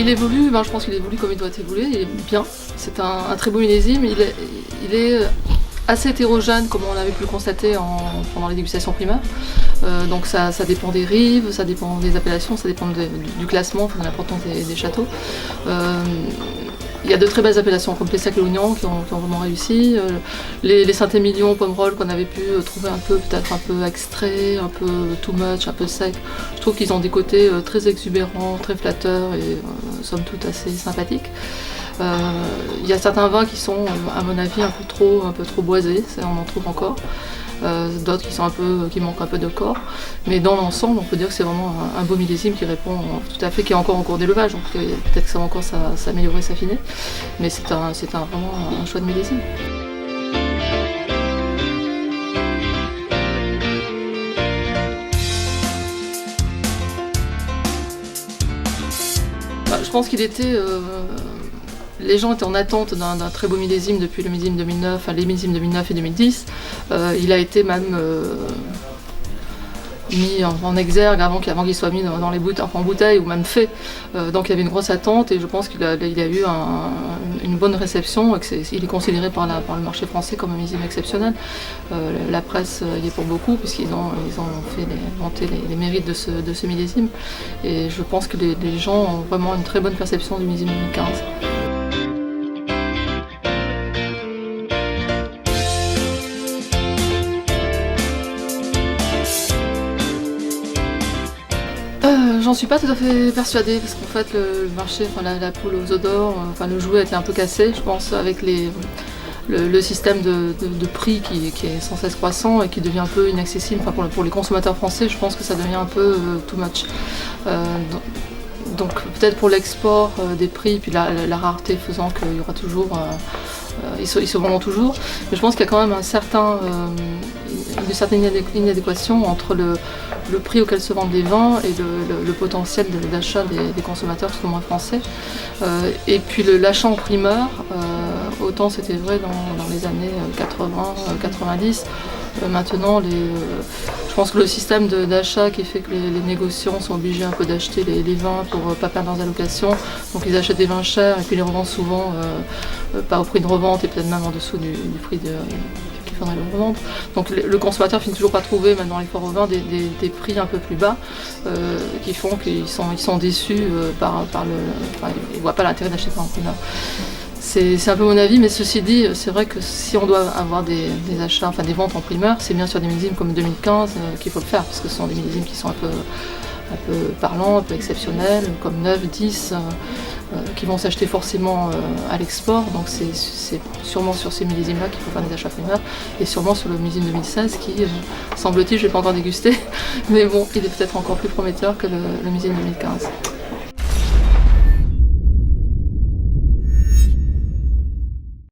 il évolue, je pense qu'il évolue comme il doit évoluer, il est bien. C'est un très beau millésime, il est assez hétérogène comme on avait pu le constater pendant les dégustations primaires. Donc ça dépend des rives, ça dépend des appellations, ça dépend du classement, de l'importance des châteaux. Il y a de très belles appellations comme Pessac et Oignan qui ont vraiment réussi. Les Saint-Émilion, Pomerol qu'on avait pu trouver peut-être un peu extrait, un peu too much, un peu sec. Je trouve qu'ils ont des côtés très exubérants, très flatteurs et somme toute assez sympathiques. Il y a certains vins qui sont, à mon avis, un peu trop boisés, on en trouve encore. D'autres qui manquent un peu de corps. Mais dans l'ensemble, on peut dire que c'est vraiment un beau millésime qui répond tout à fait, qui est encore en cours d'élevage. Donc peut-être que ça va encore s'améliorer, s'affiner. Mais c'est vraiment un choix de millésime. Je pense qu'il était... Les gens étaient en attente d'un très beau millésime depuis le millésime 2009, enfin les millésimes 2009 et 2010. Il a été même mis en exergue avant qu'il soit mis dans les en bouteille ou même fait. Donc il y avait une grosse attente et je pense qu'il a eu une bonne réception et qu'il est considéré par le marché français comme un millésime exceptionnel. La presse y est pour beaucoup puisqu'ils ont fait vanter les mérites de ce millésime et je pense que les gens ont vraiment une très bonne perception du millésime 2015. J'en suis pas tout à fait persuadée parce qu'en fait le marché, la poule aux œufs d'or, le jouet a été un peu cassé, je pense, avec le système de prix qui est sans cesse croissant et qui devient un peu inaccessible. Pour les consommateurs français, je pense que ça devient un peu too much. Donc peut-être pour l'export des prix, puis la rareté faisant qu'il y aura toujours, ils se vendront toujours, mais je pense qu'il y a quand même une certaine inadéquation entre le prix auquel se vendent les vins et le potentiel d'achat des consommateurs, surtout moins français. Et puis l'achat en primeur, autant c'était vrai dans les années 80-90, maintenant je pense que le système d'achat qui fait que les négociants sont obligés un peu d'acheter les vins pour ne pas perdre leurs allocations, donc ils achètent des vins chers et puis les revendent souvent pas au prix de revente et peut-être même en dessous du prix qu'il faudrait le revendre. Donc le consommateur finit toujours par trouver maintenant les foires aux vins des prix un peu plus bas qui font qu'ils sont déçus ils ne voient pas l'intérêt d'acheter par un primeur. C'est un peu mon avis, mais ceci dit, c'est vrai que si on doit avoir des achats, des ventes en primeur, c'est bien sur des millésimes comme 2015 qu'il faut le faire, parce que ce sont des millésimes qui sont un peu parlants, un peu exceptionnels, comme 9, 10, qui vont s'acheter forcément à l'export. Donc c'est sûrement sur ces millésimes-là qu'il faut faire des achats primeurs, et sûrement sur le millésime 2016 qui, semble-t-il, je ne l'ai pas encore dégusté, mais bon, il est peut-être encore plus prometteur que le millésime 2015.